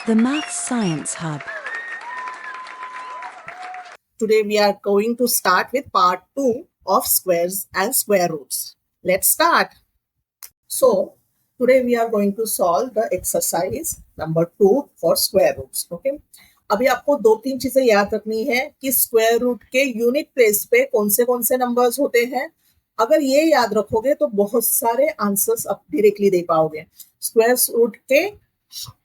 The Maths Science Hub. Today we are going to start with part 2 of squares and square roots. Let's start. So, today we are going to solve the exercise number 2 for square roots. Okay. अभी आपको दो तीन चीजें याद रखनी है कि square root के यूनिट प्लेस पे कौन से नंबर्स होते हैं. अगर ये याद रखोगे तो बहुत सारे आंसर्स आप डायरेक्टली दे पाओगे. स्क्वायर रूट के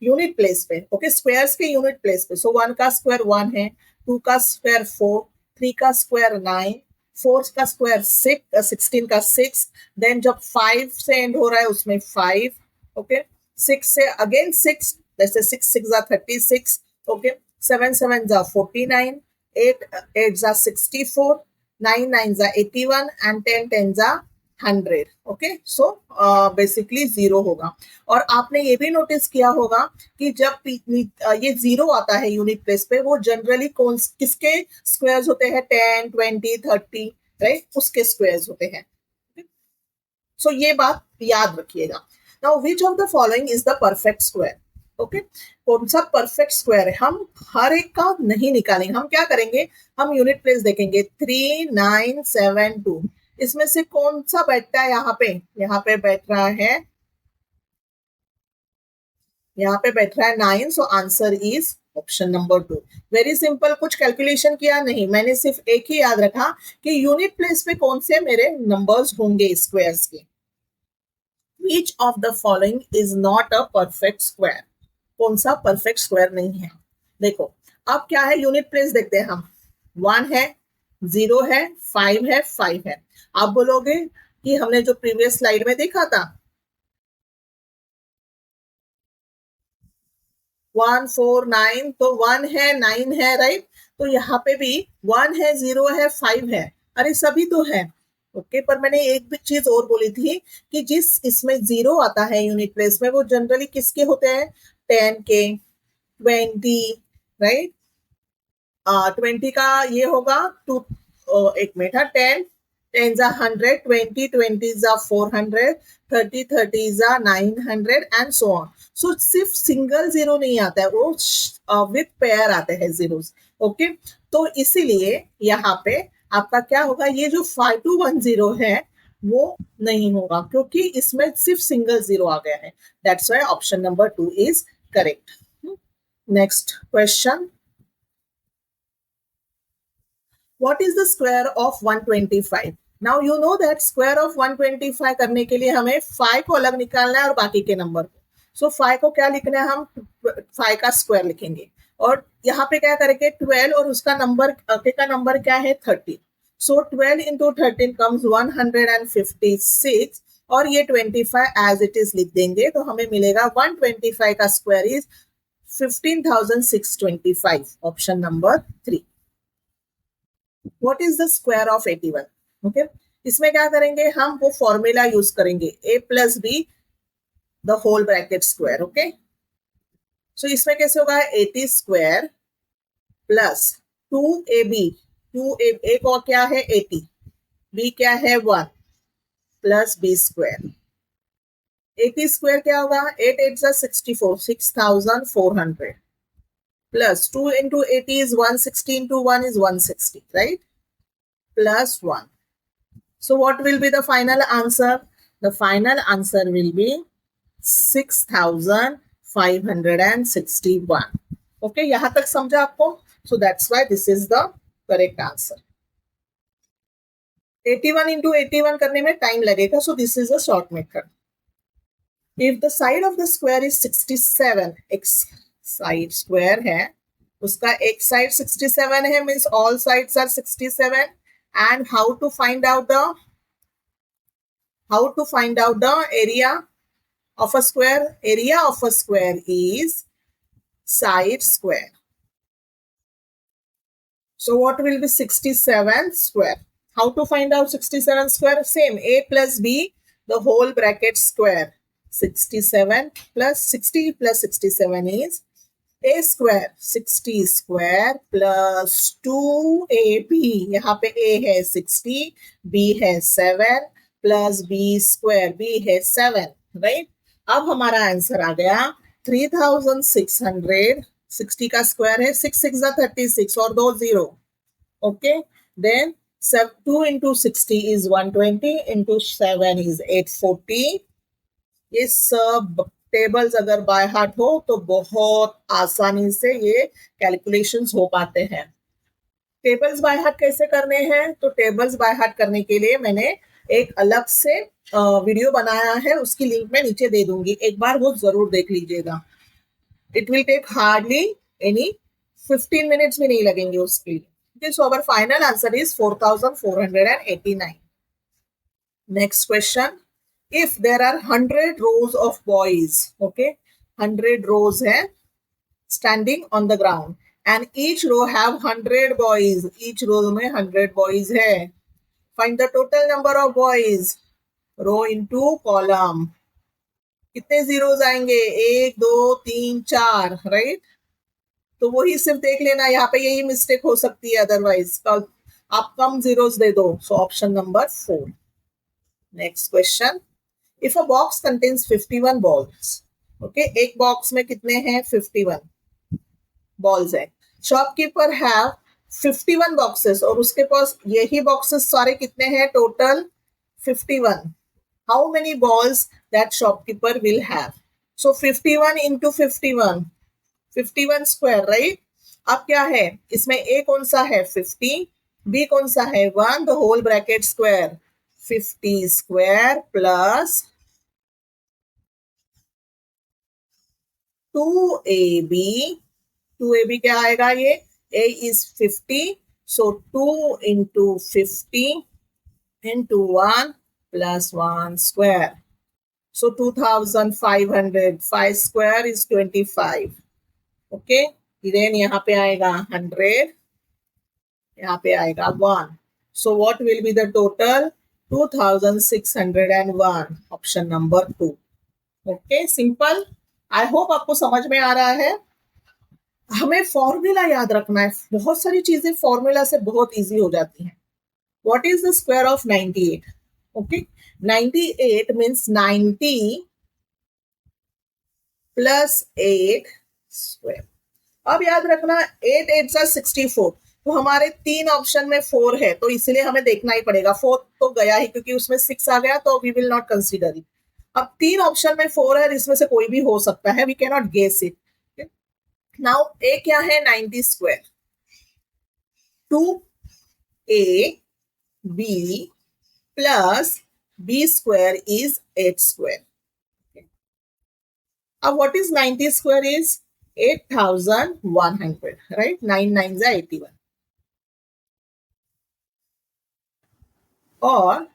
यूनिट प्लेस पे, ओके, स्क्वायर्स के यूनिट प्लेस पे. सो 1 का स्क्वायर 1 है, 2 का स्क्वायर 4, 3 का स्क्वायर 9, 4 का स्क्वायर 16 का 6, देन जब 5 से एंड हो रहा है उसमें 5, ओके, 6 से अगेन 6, जैसे 6 6 जा 36, ओके, 7 7 जा 49, 8 8 जा 64, 9 9 जा 81 एंड 10 10 जा 100. ओके, सो बेसिकली 0 होगा. और आपने ये भी नोटिस किया होगा कि जब ये 0 आता है यूनिट प्लेस पे, वो जनरली किसके स्क्वायर्स होते हैं? 10 20 30, राइट, उसके स्क्वायर्स होते हैं. सो ये बात याद रखिएगा. Now which of the following is the perfect square? Okay, कौन सा परफेक्ट स्क्वायर है? हम हर एक का नहीं निकालेंगे. हम क्या करेंगे? हम यूनिट प्लेस देखेंगे. 3 9 7 2. इसमें से कौन सा बैठता है यहाँ पे? यहाँ पे बैठ रहा है, यहाँ पे बैठ रहा है 9. So answer is option number 2. Very simple. कुछ कैलकुलेशन किया नहीं, मैंने सिर्फ एक ही याद रखा कि यूनिट प्लेस पे कौन से मेरे नंबर्स होंगे स्क्वायर्स के. Which of the following is not a perfect square? कौन सा परफेक्ट स्क्वायर नहीं है? देखो, अब क्या है, यूनिट प्लेस देखते हैं हम. 1 है, 0 है, 5 है, 5 है. आप बोलोगे कि हमने जो प्रीवियस स्लाइड में देखा था 1 4 9, तो 1 है 9 है, राइट. तो यहाँ पे भी 1 है, 0 है, 5 है. अरे सभी तो है. ओके, पर मैंने एक भी चीज और बोली थी कि जिस इसमें 0 आता है यूनिट प्लेस में, वो जनरली किसके होते हैं? 10 के, 20, राइट. 20 का ये होगा 2, एक मिनट, 10 10 जा 100, 20 20 जा 400, 30 30 जा 900 एंड सो ऑन. सो सिर्फ सिंगल 0 नहीं आता है, वो विथ पेयर आते हैं जीरोस. ओके, तो इसीलिए यहाँ पे आपका क्या होगा? ये जो 5210 है वो नहीं होगा, क्योंकि इसमें सिर्फ सिंगल 0 आ गया है. That's why option number 2 is correct. Next question. What is the square of 125? Now you know that square of 125 करने के लिए हमें 5 को अलग निकालना है और बाकी के नंबर को. सो 5 को क्या लिखना है? हम 5 का स्क्वायर लिखेंगे. और यहाँ पे क्या करेंगे? 12 और उसका नंबर का नंबर क्या है? 30. सो 12 into 13 comes 156 और ये 25 एज इट इज लिख देंगे तो हमें मिलेगा 125 का square is 15,625. Option number 3. What is the square of 81? Okay, इसमें क्या करेंगे? हम वो फॉर्मूला यूज करेंगे, a plus b the whole bracket square. Okay, so इसमें कैसे होगा? 80 स्क्वायर प्लस 2ab. 2a को क्या है? 80, b क्या है? 1 प्लस b स्क्वायर. 80 स्क्वायर क्या होगा? 8 8 जा 64, 6400 plus 2 into 80 is 160 into 1 is 160, right? Plus 1. So what will be the final answer? The final answer will be 6561. Okay, यहाँ तक समझा आपको? So that's why this is the correct answer. 81 into 81 करने में time लगेगा, so this is a short method. If the side of the square is 67, x side square है, उसका एक साइड 67 है, means all sides are 67. And how to find out the area of a square? Area of a square is side square. So what will be 67 square? How to find out 67 square? Same, a plus b the whole bracket square. 67 plus 60 plus 67 is a square. 60 square plus 2ab. यहाँ पे a है 60, b है 7 plus b square. b है 7, right. अब हमारा answer आ गया 3600, 60 का square है, 6 6 36 और 2 0. Okay, then 2 into 60 is 120, into 7 is 840. ये सब टेबल्स अगर बाय हार्ट हो तो बहुत आसानी से ये कैलकुलेशंस हो पाते हैं. टेबल्स बाय हार्ट कैसे करने हैं? तो टेबल्स बाय हार्ट करने के लिए मैंने एक अलग से वीडियो बनाया है, उसकी लिंक मैं नीचे दे दूंगी, एक बार वो जरूर देख लीजिएगा. It will take hardly any 15 minutes भी नहीं लगेंगे उसके लिए. Okay, so our final answer is 4489. Next question. If there are 100 rows of boys, okay, 100 rows hai standing on the ground, and each row have 100 boys. Each row mein 100 boys hai. Find the total number of boys. Row into column. कितने zeros आएंगे? 1 2 3 4, right? तो वही सिर्फ देख लेना, यहाँ पे यही मिस्टेक हो सकती है, अदरवाइज आप कम जीरोस दे दो. So option number 4. Next question. If a box contains 51 balls, okay, एक बॉक्स में कितने हैं? 51 बॉल्स है. शॉपकीपर हैव 51 बॉक्सेस और उसके पास यही बॉक्सेस सारे कितने हैं? Total 51. How many balls that shopkeeper will have? So 51 into 51, 51 square, right? अब क्या है इसमें? ए कौन सा है? 50. बी कौन सा है? 1. The whole bracket square, 50 square plus 2ab. 2ab क्या आएगा? ये a is 50, so 2 into 50 into 1 plus 1 square. So 2500. 5 square is 25. Okay, then यहाँ पे आएगा 100, यहाँ पे आएगा 1. सो what will be the total? 2601. Option number 2. Okay, simple. I hope आपको समझ में आ रहा है. हमें फॉर्मूला याद रखना है. बहुत सारी चीजें फॉर्मूला से बहुत इजी हो जाती हैं. What is the square of 98? Okay, 98 means 90 plus 8 square. अब याद रखना 8 8 जा 64, तो हमारे 3 ऑप्शन में 4 है, तो इसलिए हमें देखना ही पड़ेगा. 4 तो गया ही क्योंकि उसमें 6 आ गया, तो we will not consider it. अब 3 ऑप्शन में 4 है, इसमें से कोई भी हो सकता है. We can not guess it. Now A क्या है? 90 square. 2ab plus b square is 8 square. अब what is 90 square is 8100, right? 9 9s are 81. और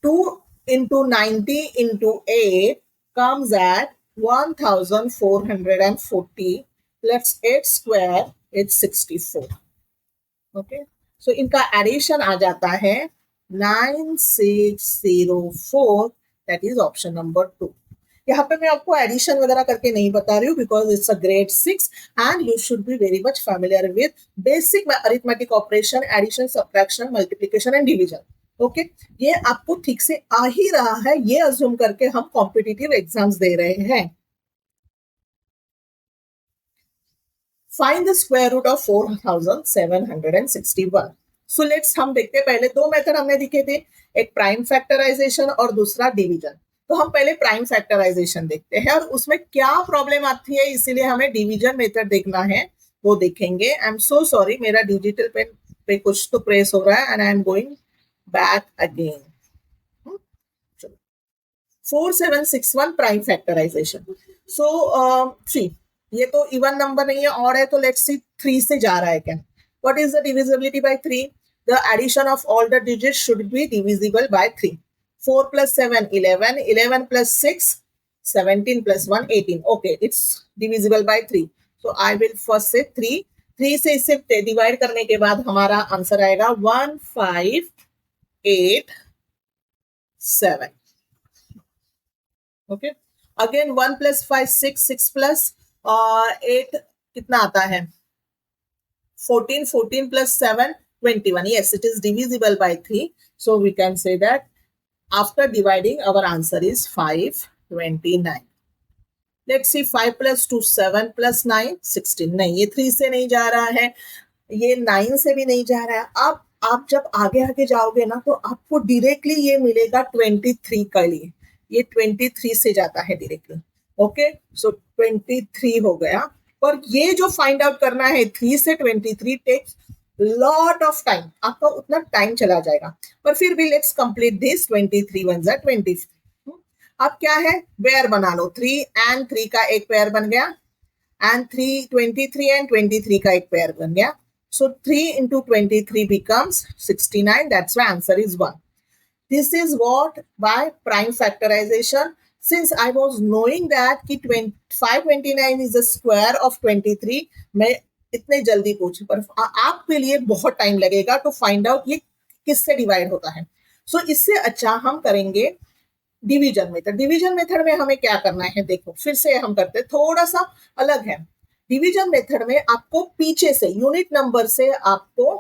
2 into 90 into 8 comes at 1440. Let's 8 square, it's 64. Okay, so इनका एडिशन आ जाता है 9604. That is option number 2. यहाँ पे मैं आपको एडिशन वगैरह करके नहीं बता रही हूँ because it's a grade 6 and you should be very much familiar with basic arithmetic operation, addition, subtraction, multiplication and division. Okay, ये आपको ठीक से आ ही रहा है, ये अज्यूम करके हम कॉम्पिटिटिव एग्जाम्स दे रहे हैं. Find the square root of 4761. So let's हम देखते हैं. पहले 2 मेथड हमने दिखे थे, एक प्राइम फैक्टराइजेशन और दूसरा डिवीजन. तो हम पहले प्राइम फैक्टराइजेशन देखते हैं और उसमें क्या प्रॉब्लम आती है, इसीलिए हमें डिवीजन मेथड देखना है, वो देखेंगे. आई एम सो सॉरी, मेरा डिजिटल पेन पे कुछ तो प्रेस हो रहा है and I am going back again. 4761 prime factorization. So 3, ये तो इवन नंबर नहीं है, और है, तो लेट्स सी 3 से जा रहा है क्या. What is the divisibility by 3? The addition of all the digits should be divisible by 3. 4 plus 7, 11. 11 plus 6, 17 plus 1, 18. Okay, it's divisible by 3. So I will first say 3. 3 से इसे डिवाइड करने के बाद हमारा आंसर आएगा 1587. Okay. Again 1 plus 5, 6. 6 plus 8 कितना आता है? 14. 14 plus 7, 21. Yes, it is divisible by 3. So we can say that after dividing, our answer is 529. Let's see 5 + 2 7 + 9 16. नहीं, ये 3 से नहीं जा रहा है, ये 9 से भी नहीं जा रहा है। अब आप जब आगे आगे जाओगे ना तो आपको डायरेक्टली ये मिलेगा 23 का लिए, ये 23 से जाता है डायरेक्टली। ओके, सो 23 हो गया। पर ये जो फाइंड आउट करना है 3 से 23 टेक्स लॉट ऑफ टाइम, आपका उतना टाइम चला जाएगा। पर फिर भी लेट्स कंप्लीट दिस। 23 1 = 23। अब क्या है, पेयर बना लो। 3 and 3 का एक पेयर बन गया, and 3 23 and 23 का एक पेयर बन गया। So 3 into 23 becomes 69. That's why answer is 1. This is what by prime factorization. Since I was knowing that कि 529 is the square of 23, मैं इतने जल्दी पूछूं, पर आपके लिए बहुत टाइम लगेगा to find out ये किससे डिवाइड होता है। So इससे अच्छा हम करेंगे डिवीजन मेथड। डिवीजन मेथड में हमें क्या करना है, देखो फिर से हम करते हैं, थोड़ा सा अलग है। डिवीजन मेथड में आपको पीछे से यूनिट नंबर से आपको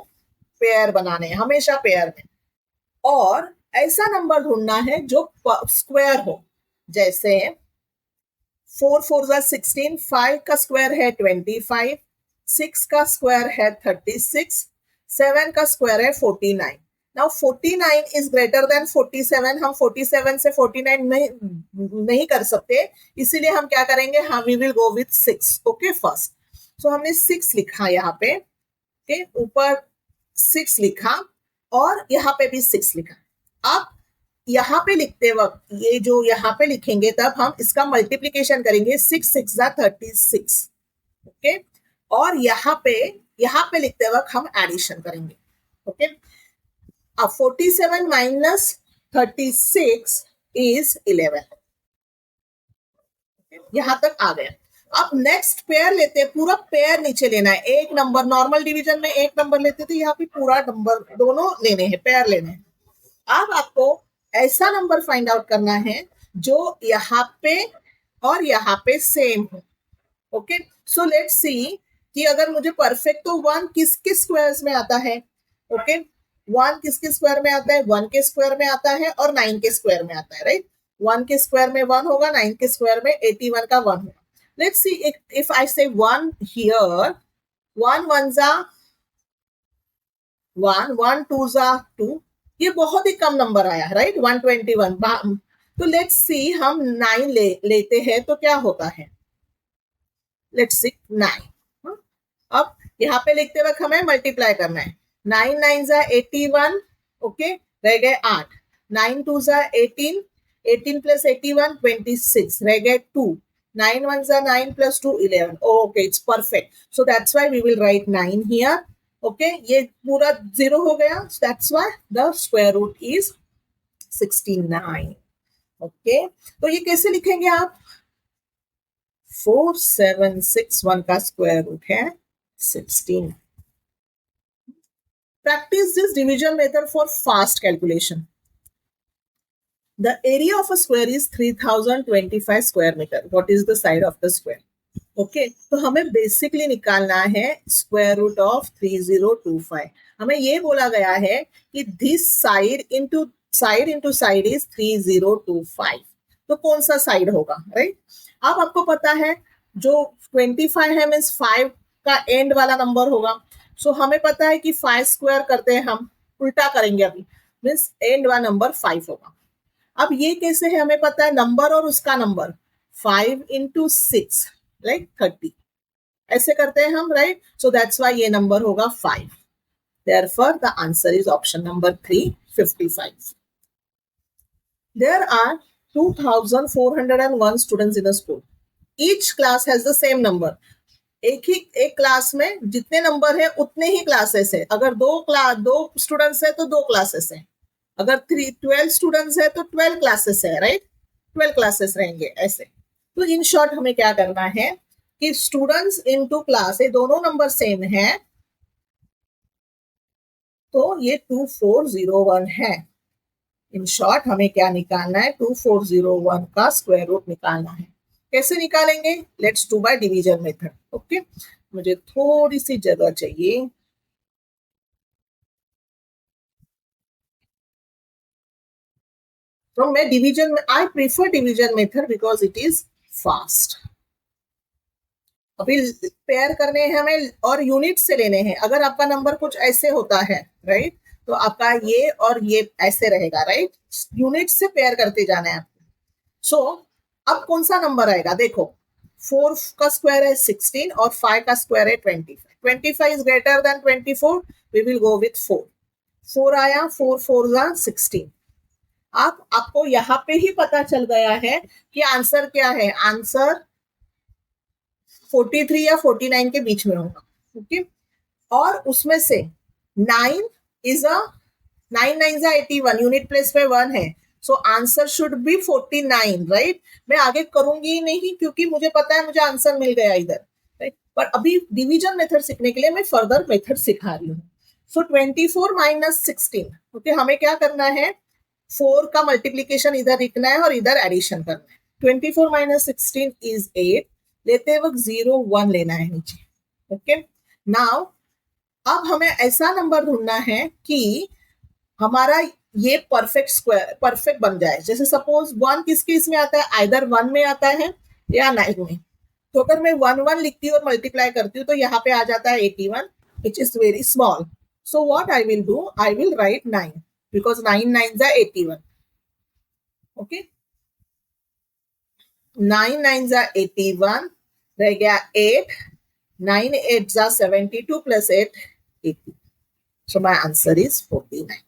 पेयर बनाने हैं, हमेशा पेयर में, और ऐसा नंबर ढूंढना है जो स्क्वायर हो। जैसे 4 4 = 16, 5 का स्क्वायर है 25, 6 का स्क्वायर है 36, 7 का स्क्वायर है 49। Now 49 is greater then 47। हम 47 से 49 नहीं कर सकते, इसीलिए हम क्या करेंगे, हम we will go with 6। Okay, first so हमने 6 लिखा यहाँ पे, ओके, ऊपर 6 लिखा और यहाँ पे भी 6 लिखा। अब यहाँ पे लिखते वक्त ये जो यहाँ पे लिखेंगे तब हम इसका मल्टीप्लीकेशन करेंगे, 6 6 = 36। ओके, और यहाँ पे लिखते वक्त हम एडिशन करेंगे। ओके, अब 47 - 36 is 11। यहां तक आ गया। अब नेक्स्ट पेयर लेते हैं, पूरा पेयर नीचे लेना है। एक नंबर, नॉर्मल डिवीजन में एक नंबर लेते थे, यहाँ पे पूरा नंबर दोनों लेने हैं, पेयर लेने हैं। अब आपको ऐसा नंबर फाइंड आउट करना है जो यहाँ पे और यहाँ पे सेम हो। ओके, सो लेट्स सी कि अगर मुझे परफेक्ट, तो 1 किसके स्क्वायर्स में आता है। ओके, 1 किसके स्क्वायर में आता है, 1 के स्क्वायर में आता है और 9 के स्क्वायर में आता है, राइट। 1 के स्क्वायर में 1 होगा, 9 के स्क्वायर में 81 का 1 होगा। लेट्स सी इफ आई से 1 हियर, 1 1 = 1, 1 2 = 2, ये बहुत ही कम नंबर आया, राइट, 121। तो लेट्स सी हम 9 लेते हैं तो क्या होता है, लेट्स सी 9। अब यहाँ पे लिखते वक्त हमें मल्टीप्लाई करना है। 9 9 = 81, ओके, रह गए 8। 9 2 = 18, 18 + 81 26, रह गए 2। 9 1 = 9 + 2 11। Okay, it's perfect. So that's why we will write 9 here. Okay, ये पूरा 0 हो गया, that's why the square root is 69। Okay, तो ये कैसे लिखेंगे आप, 4761 का स्क्वायर रूट है 16। Practice this division method for fast calculation. The area of a square is 3025 square meter. What is the side of the square? Okay, तो हमें basically निकालना है स्क्वायर रूट ऑफ 3025। हमें ये बोला गया है कि this side into side is 3025, तो कौन सा साइड होगा, राइट। अब आपको पता है जो 25 है मीन्स 5 का एंड वाला नंबर होगा। सो हमें पता है कि 5 स्क्वायर करते हैं, हम उल्टा करेंगे अभी, मीन्स एंड वाला नंबर 5 होगा। अब ये कैसे है, हमें पता है नंबर और उसका नंबर, 5 × 6 लाइक 30, ऐसे करते हैं हम, राइट। सो दैट्स व्हाई ये नंबर होगा 5। Therefore, the answer is option number 3, 55. There are 2401 students in a school. Each class has the same number. एक क्लास में जितने नंबर है उतने ही क्लासेस है। अगर दो स्टूडेंट्स है तो 2 क्लासेस है। अगर 12 स्टूडेंट्स है तो 12 क्लासेस है, राइट, 12 क्लासेस रहेंगे ऐसे। तो इन शॉर्ट हमें क्या करना है कि स्टूडेंट्स इनटू क्लास, ये दोनों नंबर सेम है, तो ये 2401 है। इन शॉर्ट हमें क्या निकालना है, 2401 का स्क्वायर रूट निकालना है। कैसे निकालेंगे, let's do by division method. Okay, मुझे थोड़ी सी जगह चाहिए। तो मैं डिवीजन में, I prefer division method because it is fast. अभी पेयर करने हैं हमें और यूनिट से लेने हैं। अगर आपका नंबर कुछ ऐसे होता है, राइट, तो आपका ये और ये ऐसे रहेगा, राइट, यूनिट से पेयर करते जाना है आपको। सो अब कौन सा नंबर आएगा, देखो 4 का स्क्वायर है 16 और 5 का स्क्वायर है 25। 25 is greater than 24, we will go with 4। 4 आया, 4 4 जा 16। अब आपको यहाँ पे ही पता चल गया है कि आंसर क्या है। आंसर 43 या 49 के बीच में होगा, ओके। और उसमें से 9 इज अ 9 9 जा 81, यूनिट प्लेस में 1 है, so answer should be 49, right. मैं आगे करूंगी ही नहीं क्योंकि मुझे पता है मुझे आंसर मिल गया इधर, राइट। पर अभी डिवीजन मेथड सीखने के लिए मैं फर्दर मेथड सिखा रही हूँ। सो 24 माइनस 16, ओके, हमें क्या करना है, 4 का मल्टीप्लीकेशन इधर लिखना है और इधर एडिशन करना है। 24 माइनस 16 इज 8, लेते वक्त 0 1 लेना है नीचे, ओके। नाउ अब हमें ऐसा नंबर ढूंढना है कि हमारा ये परफेक्ट स्क्वायर परफेक्ट बन जाए। जैसे सपोज 1 किस केस में आता है, आइदर 1 में आता है या 9 में। तो अगर मैं 1 1 लिखती हूँ और मल्टीप्लाई करती हूँ तो यहाँ पे आ जाता है 81, which is very small. So what I will do, I will write 9 because 9 9 जा 81, ओके। 9 9 जा 81, रह गया 8, 9 8 जा 72 plus 8 80। So my answer is 49।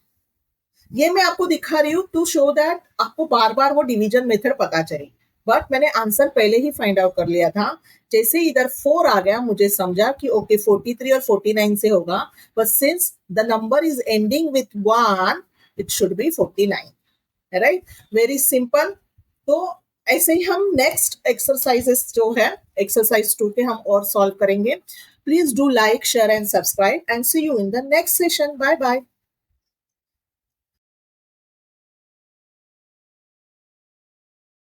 ये मैं आपको दिखा रही हूँ टू शो दैट आपको बार बार वो डिवीजन मेथड पता चले। बट मैंने आंसर पहले ही फाइंड आउट कर लिया था। जैसे इधर 4 आ गया मुझे समझा कि ओके 43 और 49 से होगा, but since the number is ending with 1 it should be 49, right. Very simple. तो ऐसे ही हम नेक्स्ट एक्सरसाइजेस जो है एक्सरसाइज 2 के हम और सॉल्व करेंगे। Please do like share and subscribe and see you in the next session. Bye bye.